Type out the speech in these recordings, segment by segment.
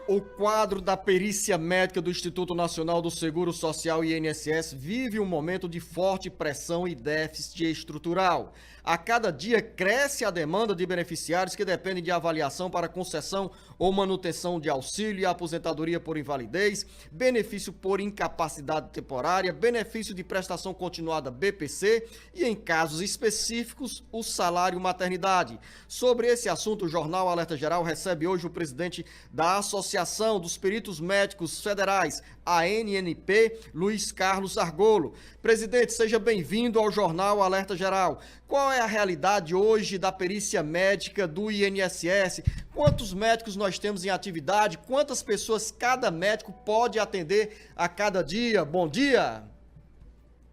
O quadro da perícia médica do Instituto Nacional do Seguro Social, INSS, vive um momento de forte pressão e déficit estrutural. A cada dia cresce a demanda de beneficiários que dependem de avaliação para concessão ou manutenção de auxílio e aposentadoria por invalidez, benefício por incapacidade temporária, benefício de prestação continuada BPC e, em casos específicos, o salário maternidade. Sobre esse assunto, o Jornal Alerta Geral recebe hoje o presidente da Associação dos Peritos Médicos Federais, a ANNP, Luiz Carlos Argolo. Presidente, seja bem-vindo ao Jornal Alerta Geral. Qual é a realidade hoje da perícia médica do INSS? Quantos médicos nós temos em atividade? Quantas pessoas cada médico pode atender a cada dia? Bom dia!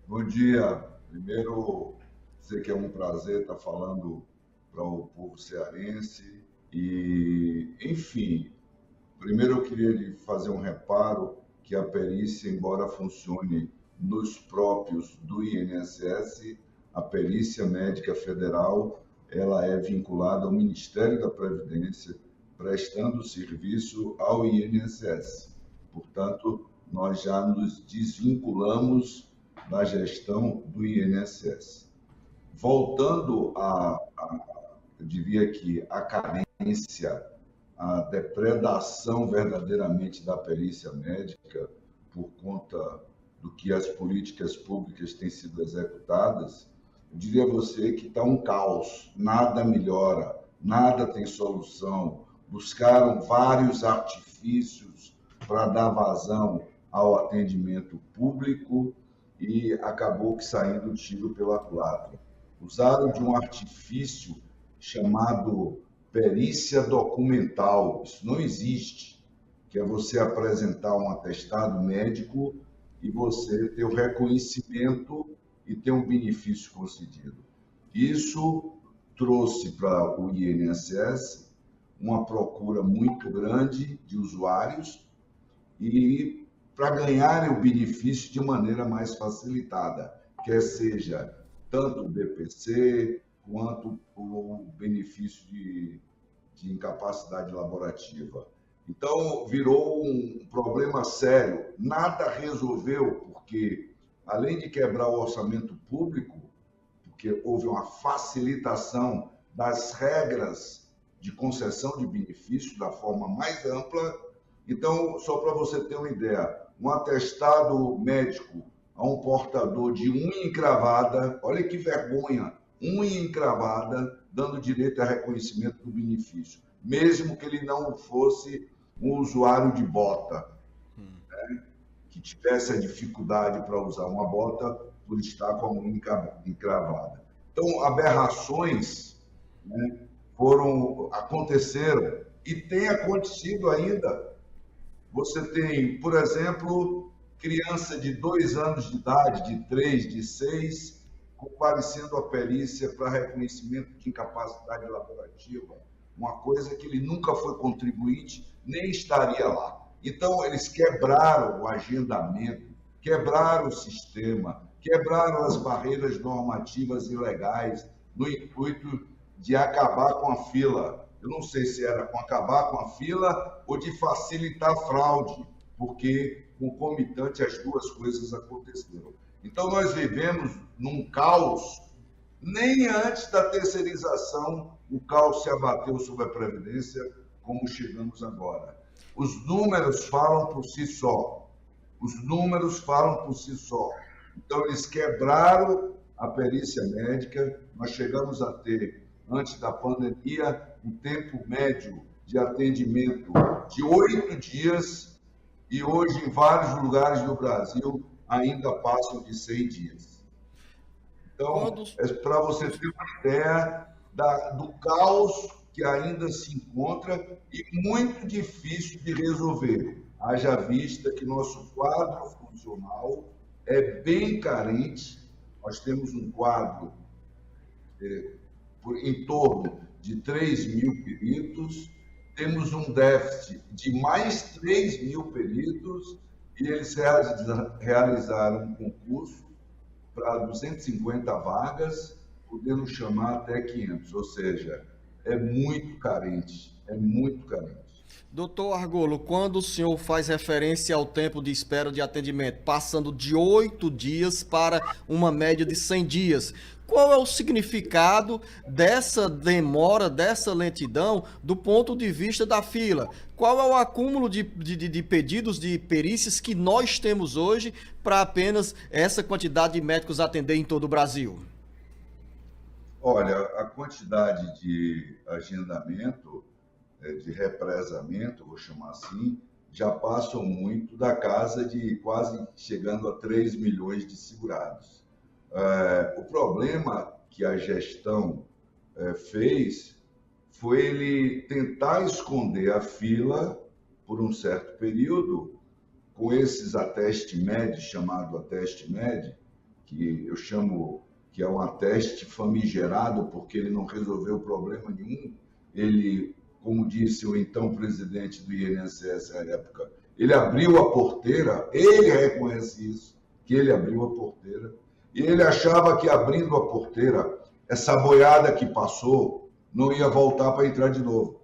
Bom dia. Primeiro, dizer que é um prazer estar falando para o povo cearense e, enfim, primeiro eu queria lhe fazer um reparo que a perícia, embora funcione nos próprios do INSS, a Perícia Médica Federal, ela é vinculada ao Ministério da Previdência, prestando serviço ao INSS. Portanto, nós já nos desvinculamos da gestão do INSS. Voltando eu diria que a carência, a depredação verdadeiramente da perícia médica por conta do que as políticas públicas têm sido executadas, eu diria a você que está um caos, nada melhora, nada tem solução. Buscaram vários artifícios para dar vazão ao atendimento público e acabou que saindo tiro pela culatra. Usaram de um artifício chamado perícia documental. Isso não existe, que é você apresentar um atestado médico e você ter o reconhecimento e ter um benefício concedido. Isso trouxe para o INSS uma procura muito grande de usuários e para ganharem o benefício de maneira mais facilitada, quer seja tanto o BPC quanto o benefício de incapacidade laborativa. Então, virou um problema sério. Nada resolveu, porque, além de quebrar o orçamento público, porque houve uma facilitação das regras de concessão de benefícios da forma mais ampla. Então, só para você ter uma ideia, um atestado médico a um portador de unha encravada, olha que vergonha, unha encravada, dando direito a reconhecimento do benefício, mesmo que ele não fosse um usuário de bota, né, que tivesse a dificuldade para usar uma bota por estar com a unha encravada. Então, aberrações, né, aconteceram e tem acontecido ainda. Você tem, por exemplo, criança de 2 anos de idade, de 3, de 6, comparecendo à perícia para reconhecimento de incapacidade laborativa, uma coisa que ele nunca foi contribuinte, nem estaria lá. Então, eles quebraram o agendamento, quebraram o sistema, quebraram as barreiras normativas e legais no intuito de acabar com a fila. Eu não sei se era com acabar com a fila ou de facilitar a fraude, porque concomitante as duas coisas aconteceram. Então, nós vivemos num caos. Nem antes da terceirização o caos se abateu sobre a Previdência, como chegamos agora. Os números falam por si só. Os números falam por si só. Então, eles quebraram a perícia médica. Nós chegamos a ter, antes da pandemia, um tempo médio de atendimento de 8 dias e hoje, em vários lugares do Brasil, ainda passam de 100 dias. Então, é para você ter uma ideia do caos que ainda se encontra e muito difícil de resolver. Haja vista que nosso quadro funcional é bem carente. Nós temos um quadro em torno de 3.000 peritos, temos um déficit de mais 3.000 peritos e eles realizaram um concurso para 250 vagas, podendo chamar até 500, ou seja, é muito carente, é muito carente. Doutor Argolo, quando o senhor faz referência ao tempo de espera de atendimento, passando de 8 dias para uma média de 100 dias, qual é o significado dessa demora, dessa lentidão, do ponto de vista da fila? Qual é o acúmulo de pedidos de perícias que nós temos hoje para apenas essa quantidade de médicos atender em todo o Brasil? Olha, a quantidade de agendamento, de represamento, vou chamar assim, já passam muito da casa de quase chegando a 3 milhões de segurados. O problema que a gestão fez foi ele tentar esconder a fila por um certo período com esses ateste med, chamado ateste med, que eu chamo que é um ateste famigerado porque ele não resolveu problema nenhum. Ele, como disse o então presidente do INSS à época, ele abriu a porteira, ele reconhece isso, que ele abriu a porteira, e ele achava que abrindo a porteira, essa boiada que passou não ia voltar para entrar de novo.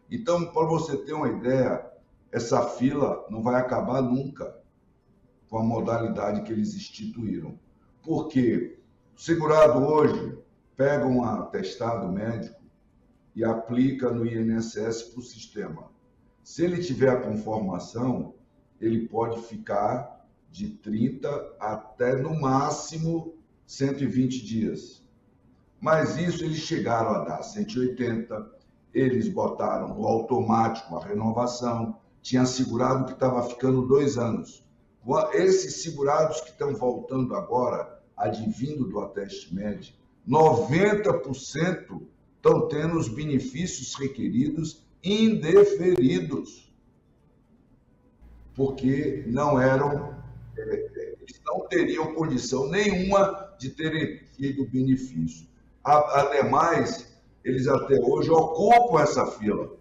Então, para você ter uma ideia, essa fila não vai acabar nunca com a modalidade que eles instituíram. Por quê? O segurado hoje pega um atestado médico e aplica no INSS para o sistema. Se ele tiver a conformação, ele pode ficar de 30 até, no máximo, 120 dias. Mas isso eles chegaram a dar 180, eles botaram no automático a renovação, tinha segurado que estava ficando 2 anos. Esses segurados que estão voltando agora, advindo do ateste med, 90% estão tendo os benefícios requeridos indeferidos, porque não eram, eles não teriam condição nenhuma de terem tido benefício. Ademais, eles até hoje ocupam essa fila.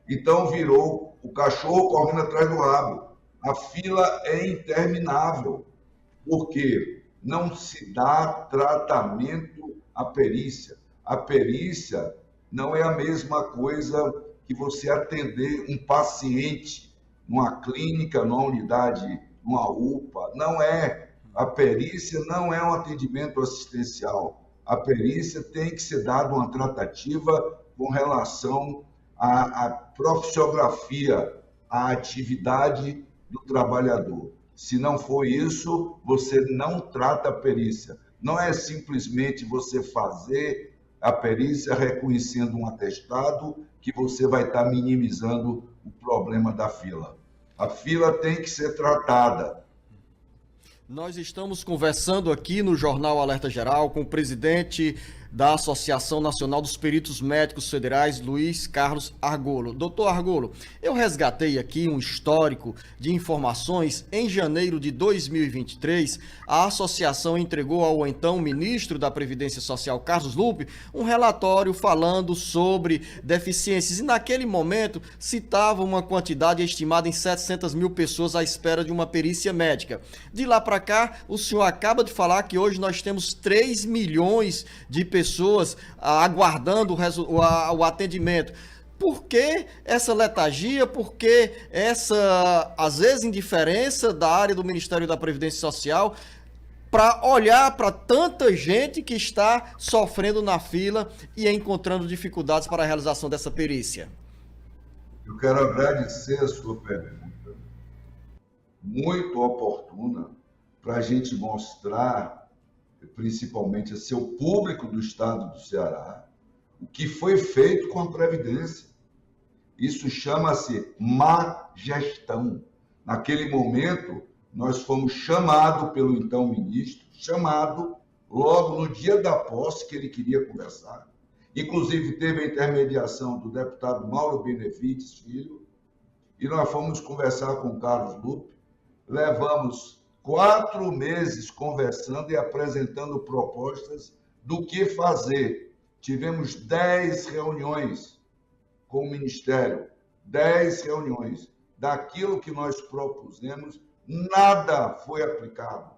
Então virou o cachorro correndo atrás do rabo. A fila é interminável, porque não se dá tratamento à perícia. A perícia não é a mesma coisa que você atender um paciente numa clínica, numa unidade, numa UPA. Não é. A perícia não é um atendimento assistencial. A perícia tem que ser dada uma tratativa com relação à profissiografia, à atividade do trabalhador. Se não for isso, você não trata a perícia. Não é simplesmente você fazer a perícia reconhecendo um atestado que você vai estar minimizando o problema da fila. A fila tem que ser tratada. Nós estamos conversando aqui no Jornal Alerta Geral com o presidente da Associação Nacional dos Peritos Médicos Federais, Luiz Carlos Argolo. Doutor Argolo, eu resgatei aqui um histórico de informações. Em janeiro de 2023, a associação entregou ao então ministro da Previdência Social, Carlos Lupe, um relatório falando sobre deficiências. E naquele momento citava uma quantidade estimada em 700 mil pessoas à espera de uma perícia médica. De lá para cá, o senhor acaba de falar que hoje nós temos 3 milhões de pessoas aguardando o atendimento. Por que essa letargia? Por que essa, às vezes, indiferença da área do Ministério da Previdência Social para olhar para tanta gente que está sofrendo na fila e encontrando dificuldades para a realização dessa perícia? Eu quero agradecer a sua pergunta, muito oportuna, para a gente mostrar, principalmente a seu público do estado do Ceará, o que foi feito com a Previdência. Isso chama-se má gestão. Naquele momento, nós fomos chamados pelo então ministro, logo no dia da posse que ele queria conversar. Inclusive, teve a intermediação do deputado Mauro Benevides Filho, e nós fomos conversar com o Carlos Lupe. Levamos 4 meses conversando e apresentando propostas do que fazer. Tivemos 10 reuniões com o Ministério, 10 reuniões. Daquilo que nós propusemos, nada foi aplicado.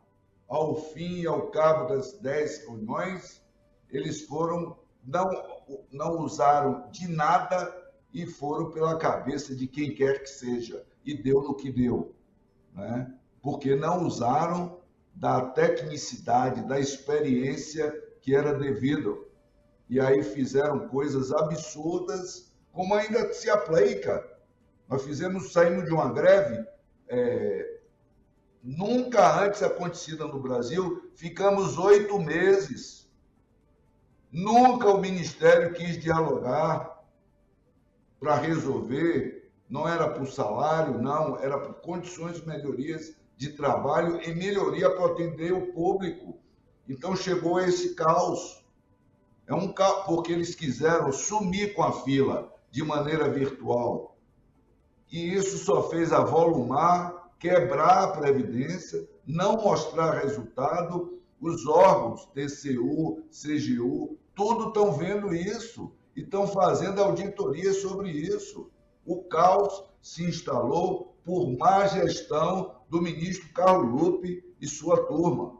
Ao fim e ao cabo das 10 reuniões, eles foram não usaram de nada e foram pela cabeça de quem quer que seja, e deu no que deu, né? Porque não usaram da tecnicidade, da experiência que era devido. E aí fizeram coisas absurdas, como ainda se aplica. Nós saímos de uma greve nunca antes acontecida no Brasil, ficamos 8 meses. Nunca o Ministério quis dialogar para resolver, não era por salário, não, era por condições, melhorias de trabalho e melhoria para atender o público. Então chegou a esse caos. É um caos, porque eles quiseram sumir com a fila de maneira virtual. E isso só fez avolumar, quebrar a Previdência, não mostrar resultado. Os órgãos, TCU, CGU, tudo estão vendo isso e estão fazendo auditoria sobre isso. O caos se instalou por má gestão do ministro Carlos Lupe e sua turma.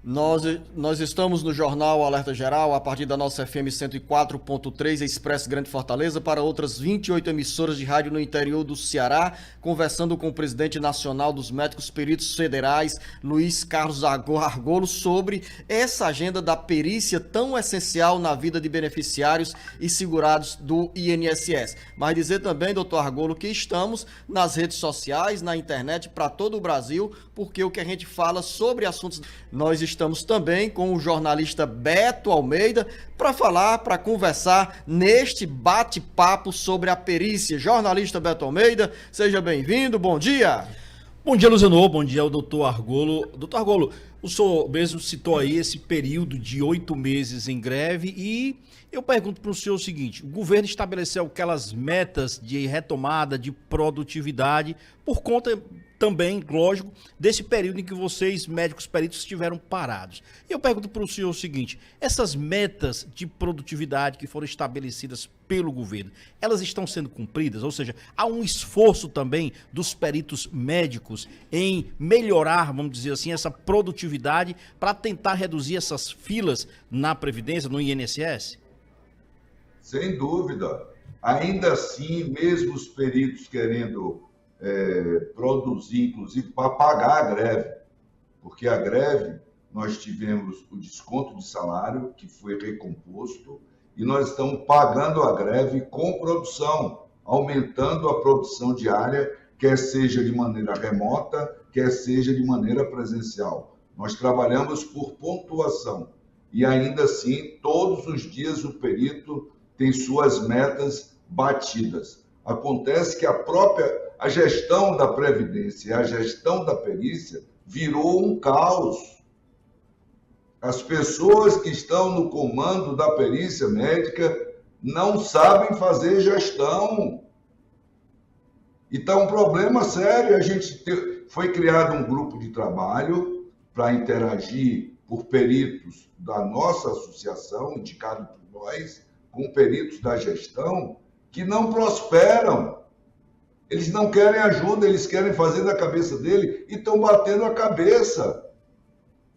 Nós estamos no Jornal Alerta Geral, a partir da nossa FM 104.3, Expresso Grande Fortaleza, para outras 28 emissoras de rádio no interior do Ceará, conversando com o presidente nacional dos médicos peritos federais, Luiz Carlos Argolo, sobre essa agenda da perícia tão essencial na vida de beneficiários e segurados do INSS. Mas dizer também, doutor Argolo, que estamos nas redes sociais, na internet, para todo o Brasil, porque o que a gente fala sobre assuntos... Nós estamos também com o jornalista Beto Almeida para conversar neste bate-papo sobre a perícia. Jornalista Beto Almeida, seja bem-vindo, bom dia. Bom dia, Luziano, bom dia ao doutor Argolo. Doutor Argolo, o senhor mesmo citou aí esse período de 8 meses em greve e eu pergunto para o senhor o seguinte: o governo estabeleceu aquelas metas de retomada de produtividade por conta também, lógico, desse período em que vocês, médicos peritos, estiveram parados. E eu pergunto para o senhor o seguinte: essas metas de produtividade que foram estabelecidas pelo governo, elas estão sendo cumpridas? Ou seja, há um esforço também dos peritos médicos em melhorar, vamos dizer assim, essa produtividade para tentar reduzir essas filas na Previdência, no INSS? Sem dúvida. Ainda assim, mesmo os peritos querendo produzir, inclusive, para pagar a greve, porque a greve, nós tivemos o desconto de salário, que foi recomposto, e nós estamos pagando a greve com produção, aumentando a produção diária, quer seja de maneira remota, quer seja de maneira presencial. Nós trabalhamos por pontuação, e ainda assim, todos os dias o perito tem suas metas batidas. Acontece que a gestão da Previdência e a gestão da perícia virou um caos. As pessoas que estão no comando da perícia médica não sabem fazer gestão. E está um problema sério. Foi criado um grupo de trabalho para interagir por peritos da nossa associação, indicado por nós, com peritos da gestão, que não prosperam. Eles não querem ajuda, eles querem fazer da cabeça dele e estão batendo a cabeça.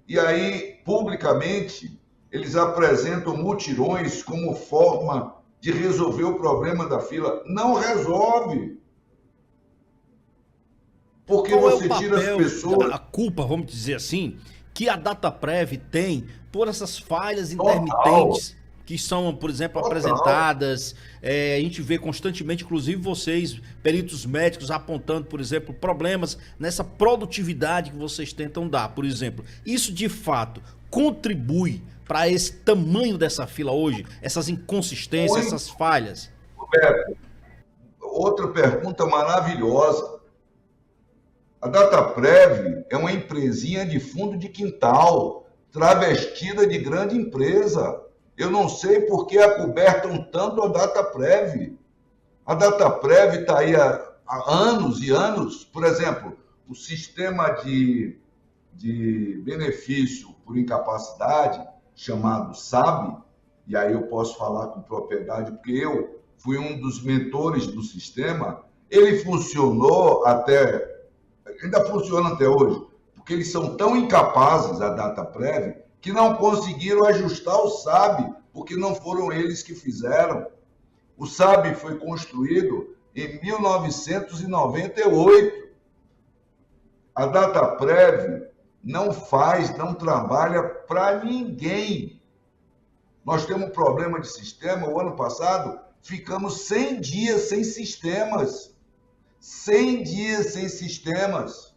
E aí, publicamente, eles apresentam mutirões como forma de resolver o problema da fila. Não resolve. Porque você tira as pessoas... A culpa, vamos dizer assim, que a Dataprev tem por essas falhas intermitentes que são, por exemplo, apresentadas. A gente vê constantemente, inclusive vocês, peritos médicos, apontando, por exemplo, problemas nessa produtividade que vocês tentam dar. Por exemplo, isso de fato contribui para esse tamanho dessa fila hoje, essas inconsistências, essas falhas? Roberto, outra pergunta maravilhosa. A Dataprev é uma empresinha de fundo de quintal, travestida de grande empresa. Eu não sei por que acobertam tanto a Dataprev. A Dataprev está aí há anos e anos. Por exemplo, o sistema de benefício por incapacidade, chamado SAB, e aí eu posso falar com propriedade, porque eu fui um dos mentores do sistema, ele funcionou ainda funciona até hoje, porque eles são tão incapazes, a Dataprev, que não conseguiram ajustar o SAB, porque não foram eles que fizeram. O SAB foi construído em 1998. A Dataprev não trabalha para ninguém. Nós temos um problema de sistema. O ano passado, ficamos 100 dias sem sistemas. 100 dias sem sistemas.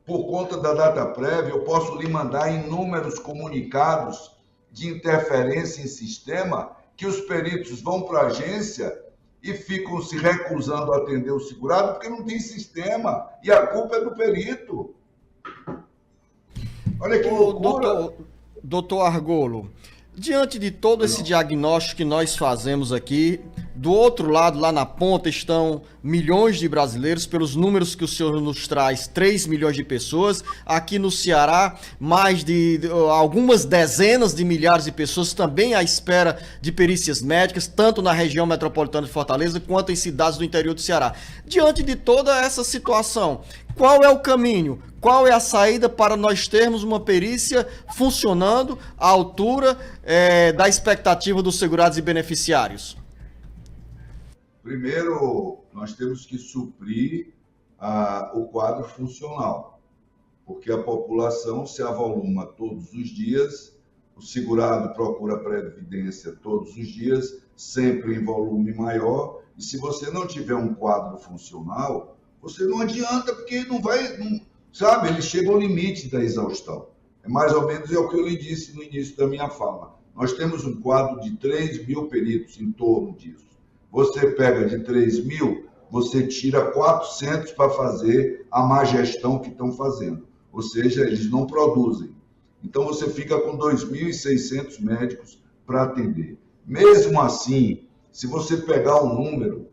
Por conta da Dataprev, eu posso lhe mandar inúmeros comunicados de interferência em sistema que os peritos vão para a agência e ficam se recusando a atender o segurado porque não tem sistema. E a culpa é do perito. Olha que loucura. Doutor Argolo, diante de todo esse diagnóstico que nós fazemos aqui, do outro lado, lá na ponta, estão milhões de brasileiros, pelos números que o senhor nos traz, 3 milhões de pessoas. Aqui no Ceará, mais de algumas dezenas de milhares de pessoas também à espera de perícias médicas, tanto na região metropolitana de Fortaleza, quanto em cidades do interior do Ceará. Diante de toda essa situação, qual é o caminho? Qual é a saída para nós termos uma perícia funcionando à altura da expectativa dos segurados e beneficiários? Primeiro, nós temos que suprir o quadro funcional, porque a população se avoluma todos os dias, o segurado procura previdência todos os dias, sempre em volume maior, e se você não tiver um quadro funcional, você não adianta, porque sabe, ele chega ao limite da exaustão. É mais ou menos o que eu lhe disse no início da minha fala. Nós temos um quadro de 3 mil peritos em torno disso. Você pega de 3 mil, você tira 400 para fazer a má gestão que estão fazendo. Ou seja, eles não produzem. Então, você fica com 2.600 médicos para atender. Mesmo assim, se você pegar um número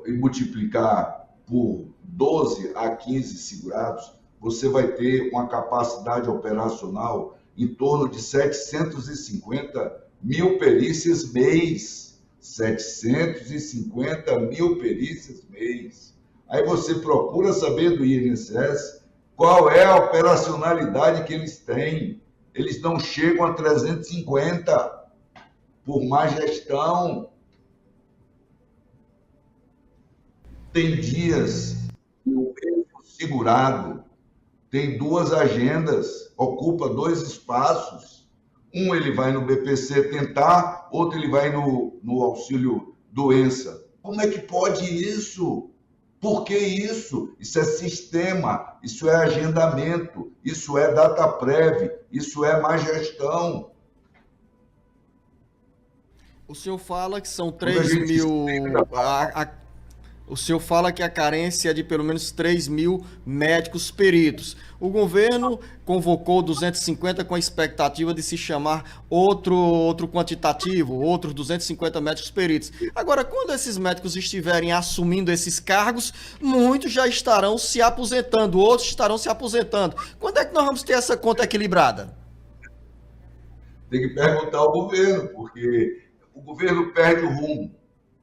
e multiplicar por 12 a 15 segurados, você vai ter uma capacidade operacional em torno de 750 mil perícias mês. 750 mil perícias mês. Aí você procura saber do INSS qual é a operacionalidade que eles têm. Eles não chegam a 350 por má gestão. Tem dias que o mesmo segurado tem 2 agendas, ocupa 2 espaços. Um ele vai no BPC tentar, outro ele vai no auxílio doença. Como é que pode isso? Por que isso? Isso é sistema, isso é agendamento, isso é Dataprev, isso é má gestão. O senhor fala que são 3 mil... O senhor fala que a carência é de pelo menos 3 mil médicos peritos. O governo convocou 250 com a expectativa de se chamar outro quantitativo, outros 250 médicos peritos. Agora, quando esses médicos estiverem assumindo esses cargos, muitos já estarão se aposentando, outros estarão se aposentando. Quando é que nós vamos ter essa conta equilibrada? Tem que perguntar ao governo, porque o governo perde o rumo.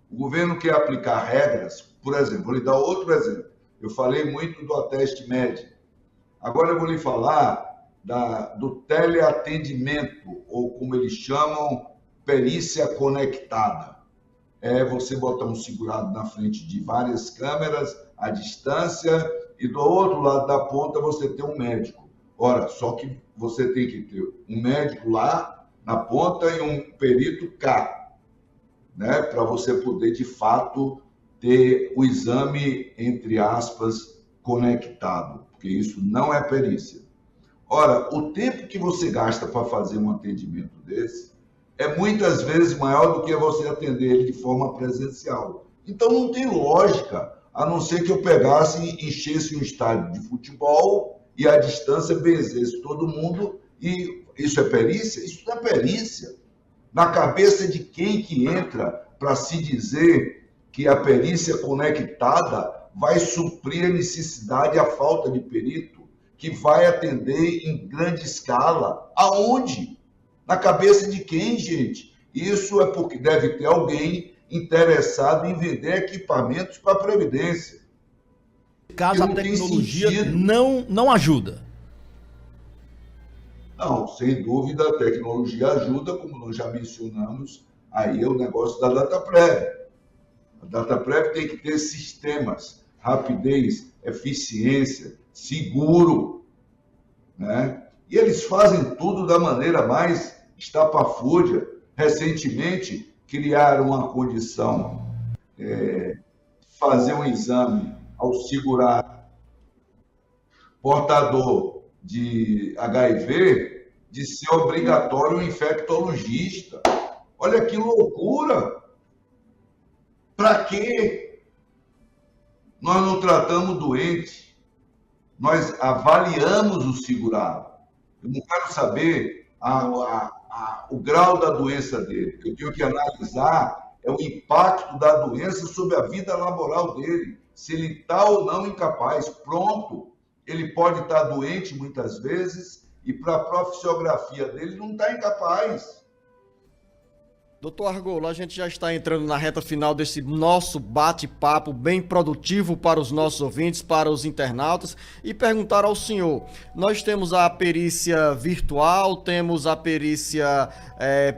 O governo quer aplicar regras, por exemplo, vou lhe dar outro exemplo. Eu falei muito do ateste médico. Agora eu vou lhe falar do teleatendimento, ou como eles chamam, perícia conectada. É você botar um segurado na frente de várias câmeras, à distância, e do outro lado da ponta você tem um médico. Ora, só que você tem que ter um médico lá na ponta e um perito cá, né, para você poder, de fato, ter o exame, entre aspas, conectado, porque isso não é perícia. Ora, o tempo que você gasta para fazer um atendimento desse é muitas vezes maior do que você atender ele de forma presencial. Então, não tem lógica, a não ser que eu pegasse e enchesse um estádio de futebol e à distância benzesse todo mundo. E isso é perícia? Isso não é perícia. Na cabeça de quem que entra para se dizer que a perícia conectada vai suprir a necessidade e a falta de perito, que vai atender em grande escala? Aonde? Na cabeça de quem, gente? Isso é porque deve ter alguém interessado em vender equipamentos para a Previdência. Caso a tecnologia não ajuda. Não, sem dúvida a tecnologia ajuda, como nós já mencionamos, aí é o negócio da DataPrev. A DataPrev tem que ter sistemas, rapidez, eficiência, seguro, né? E eles fazem tudo da maneira mais estapafúrdia. Recentemente, criaram uma condição de fazer um exame ao segurar portador de HIV, de ser obrigatório um infectologista. Olha que loucura! Para quê? Nós não tratamos o doente, nós avaliamos o segurado. Eu não quero saber o grau da doença dele. Eu tenho que analisar o impacto da doença sobre a vida laboral dele, se ele está ou não incapaz. Pronto, ele pode estar doente muitas vezes e para a profissiografia dele não está incapaz. Doutor Argolo, a gente já está entrando na reta final desse nosso bate-papo bem produtivo para os nossos ouvintes, para os internautas, e perguntar ao senhor, nós temos a perícia virtual, temos a perícia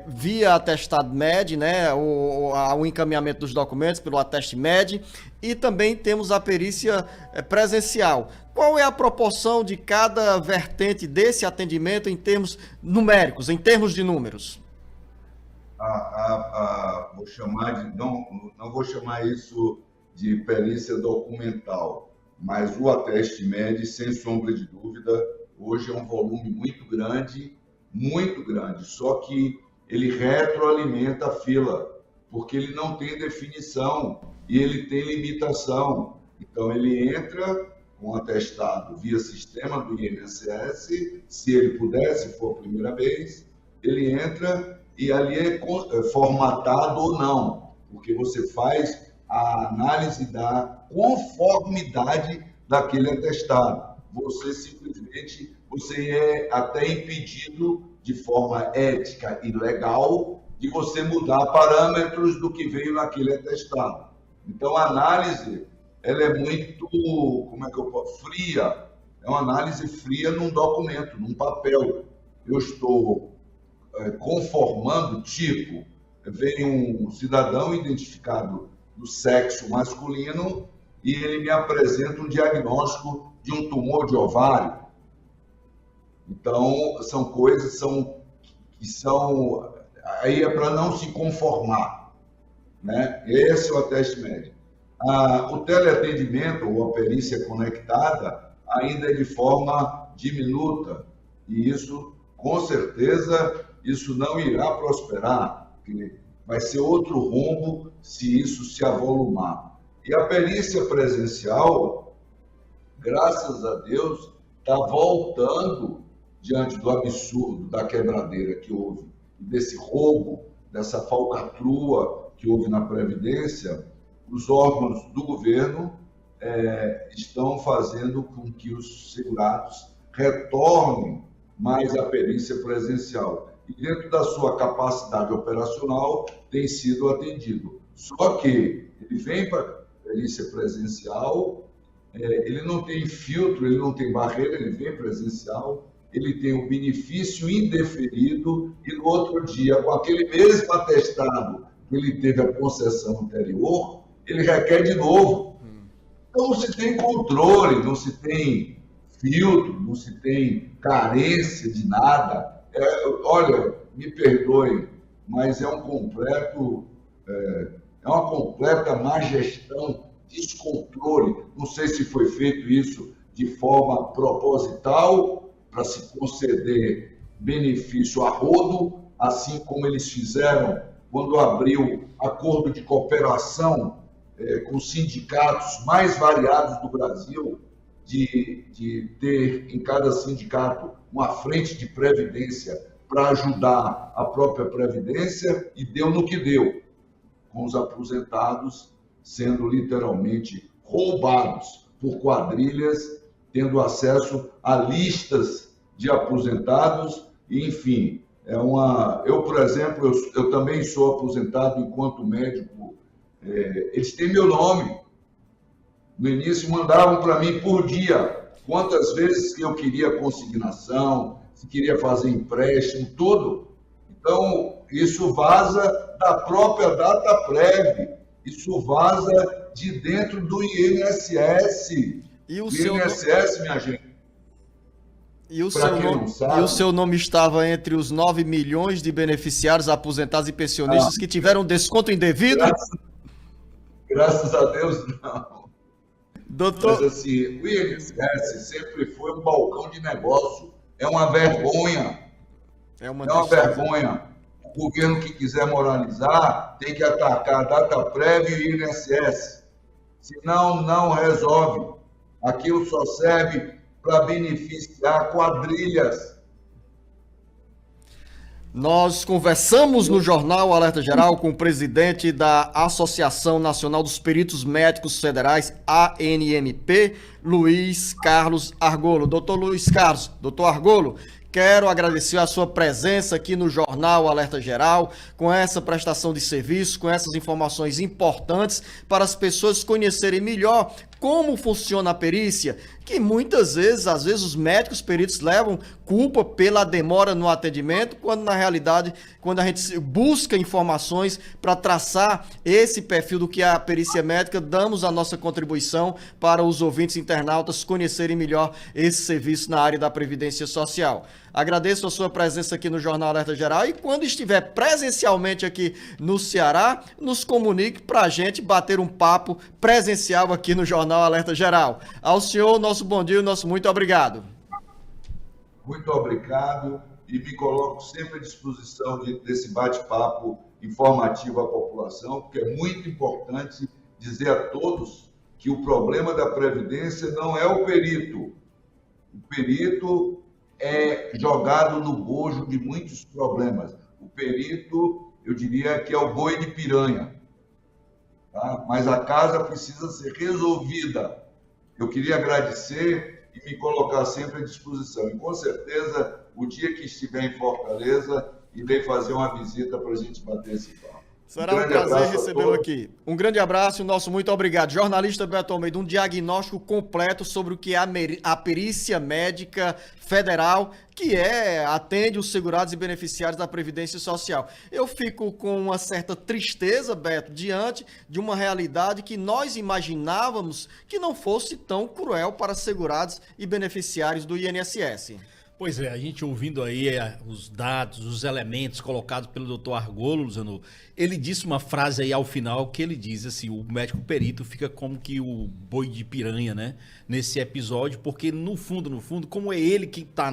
via atestado MED, né, o encaminhamento dos documentos pelo Ateste MED, e também temos a perícia presencial. Qual é a proporção de cada vertente desse atendimento em termos numéricos, em termos de números? Vou chamar não vou chamar isso de perícia documental, mas o Ateste MED, sem sombra de dúvida, hoje é um volume muito grande, só que ele retroalimenta a fila, porque ele não tem definição e ele tem limitação. Então, ele entra com atestado via sistema do INSS, se ele puder, se for a primeira vez, ele entra e ali é formatado ou não, porque você faz a análise da conformidade daquele atestado. Você é até impedido, de forma ética e legal, de você mudar parâmetros do que veio naquele atestado. Então, a análise, ela é muito, fria. É uma análise fria num documento, num papel. Eu estou conformando, vem um cidadão identificado do sexo masculino e ele me apresenta um diagnóstico de um tumor de ovário. Então, são coisas que são... Aí é para não se conformar, né? Esse é o Ateste MED. O teleatendimento ou a perícia conectada ainda é de forma diminuta e isso, com certeza, isso não irá prosperar, porque vai ser outro rumbo se isso se avolumar. E a perícia presencial, graças a Deus, está voltando diante do absurdo da quebradeira que houve, desse roubo, dessa falcatrua que houve na Previdência. Os órgãos do governo estão fazendo com que os segurados retornem mais à perícia presencial. E dentro da sua capacidade operacional tem sido atendido. Só que ele vem para a perícia presencial, ele não tem filtro, ele não tem barreira, ele vem presencial, ele tem o benefício indeferido e no outro dia, com aquele mesmo atestado que ele teve a concessão anterior, ele requer de novo. Então não se tem controle, não se tem filtro, não se tem carência de nada. Olha, me perdoe, mas é uma completa má gestão, descontrole. Não sei se foi feito isso de forma proposital para se conceder benefício a rodo, assim como eles fizeram quando abriu acordo de cooperação com sindicatos mais variados do Brasil, de ter em cada sindicato uma frente de previdência para ajudar a própria previdência, e deu no que deu, com os aposentados sendo literalmente roubados por quadrilhas, tendo acesso a listas de aposentados, e, enfim, eu, por exemplo, eu também sou aposentado enquanto médico, eles têm meu nome. No início mandavam para mim por dia quantas vezes que eu queria consignação, se queria fazer empréstimo, tudo. Então, isso vaza da própria Dataprev, isso vaza de dentro do INSS. E o INSS, minha gente, e o seu nome estava entre os 9 milhões de beneficiários aposentados e pensionistas que tiveram desconto indevido? Graças a Deus, não. Doutor... Mas assim, o INSS sempre foi um balcão de negócio. É uma vergonha. É uma vergonha. O governo que quiser moralizar tem que atacar a Dataprev e o INSS. Senão, não resolve. Aquilo só serve para beneficiar quadrilhas. Nós conversamos no Jornal Alerta Geral com o presidente da Associação Nacional dos Peritos Médicos Federais, ANMP, Luiz Carlos Argolo. Doutor Argolo, quero agradecer a sua presença aqui no Jornal Alerta Geral, com essa prestação de serviço, com essas informações importantes para as pessoas conhecerem melhor como funciona a perícia, que muitas vezes, os médicos peritos levam culpa pela demora no atendimento, quando na realidade, quando a gente busca informações para traçar esse perfil do que é a perícia médica, damos a nossa contribuição para os ouvintes internautas conhecerem melhor esse serviço na área da Previdência Social. Agradeço a sua presença aqui no Jornal Alerta Geral e quando estiver presencialmente aqui no Ceará, nos comunique para a gente bater um papo presencial aqui no Jornal Alerta Geral. Ao senhor, nosso bom dia e nosso muito obrigado. Muito obrigado e me coloco sempre à disposição desse bate-papo informativo à população, porque é muito importante dizer a todos que o problema da Previdência não é o perito. O perito é jogado no bojo de muitos problemas. O perito, eu diria que é o boi de piranha. Tá? Mas a casa precisa ser resolvida. Eu queria agradecer e me colocar sempre à disposição. E com certeza, o dia que estiver em Fortaleza, irei fazer uma visita para a gente bater esse papo. Será um prazer recebê-lo aqui. Um grande abraço e nosso muito obrigado. Jornalista Beto Almeida, um diagnóstico completo sobre o que é a perícia médica federal, que atende os segurados e beneficiários da Previdência Social. Eu fico com uma certa tristeza, Beto, diante de uma realidade que nós imaginávamos que não fosse tão cruel para segurados e beneficiários do INSS. Pois é, a gente ouvindo aí os dados, os elementos colocados pelo doutor Argolo, Luciano, ele disse uma frase aí ao final que ele diz assim, o médico perito fica como que o boi de piranha, né, nesse episódio, porque no fundo, como é ele que está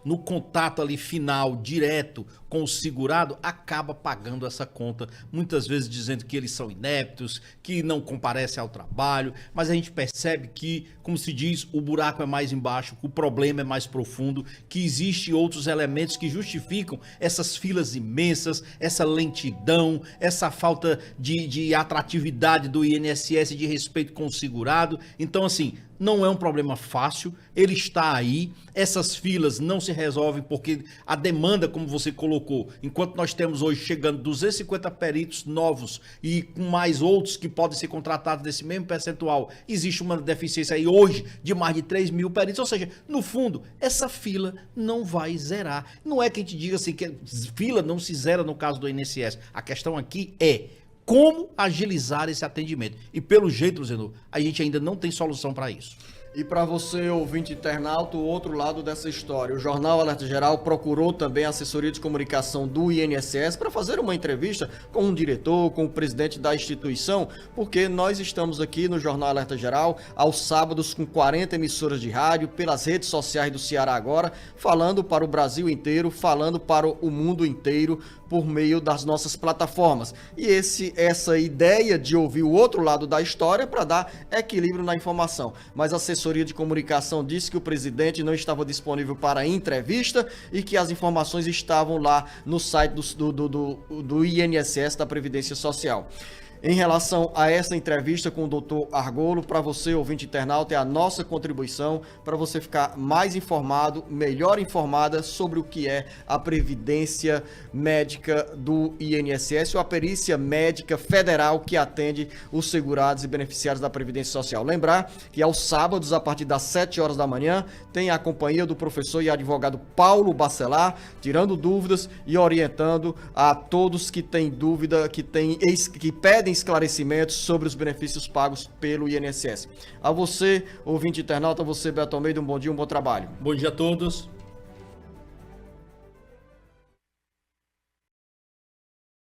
no contato ali final, direto com o segurado, acaba pagando essa conta, muitas vezes dizendo que eles são ineptos, que não comparecem ao trabalho, mas a gente percebe que, como se diz, o buraco é mais embaixo, o problema é mais profundo, que existem outros elementos que justificam essas filas imensas, essa lentidão, essa falta de atratividade do INSS, de respeito com o segurado. Então, assim, não é um problema fácil, ele está aí, essas filas não se resolvem porque a demanda, como você colocou, enquanto nós temos hoje chegando 250 peritos novos e com mais outros que podem ser contratados desse mesmo percentual, existe uma deficiência aí hoje de mais de 3 mil peritos, ou seja, no fundo, essa fila não vai zerar. Não é que a gente diga assim que a fila não se zera no caso do INSS, a questão aqui é como agilizar esse atendimento. E pelo jeito, Luciano, a gente ainda não tem solução para isso. E para você, ouvinte internauta, o outro lado dessa história. O Jornal Alerta Geral procurou também a assessoria de comunicação do INSS para fazer uma entrevista com um diretor, com o presidente da instituição, porque nós estamos aqui no Jornal Alerta Geral, aos sábados, com 40 emissoras de rádio, pelas redes sociais do Ceará Agora, falando para o Brasil inteiro, falando para o mundo inteiro, por meio das nossas plataformas. E essa ideia de ouvir o outro lado da história para dar equilíbrio na informação. Mas a assessoria de comunicação disse que o presidente não estava disponível para entrevista e que as informações estavam lá no site do INSS, da Previdência Social. Em relação a essa entrevista com o Dr. Argolo, para você, ouvinte internauta, é a nossa contribuição para você ficar mais informado, melhor informada sobre o que é a Previdência Médica do INSS ou a Perícia Médica Federal que atende os segurados e beneficiários da Previdência Social. Lembrar que aos sábados, a partir das 7 horas da manhã, tem a companhia do professor e advogado Paulo Bacelar, tirando dúvidas e orientando a todos que têm dúvida, que pedem esclarecimentos sobre os benefícios pagos pelo INSS. A você, ouvinte internauta, a você, Beto Almeida, um bom dia, um bom trabalho. Bom dia a todos.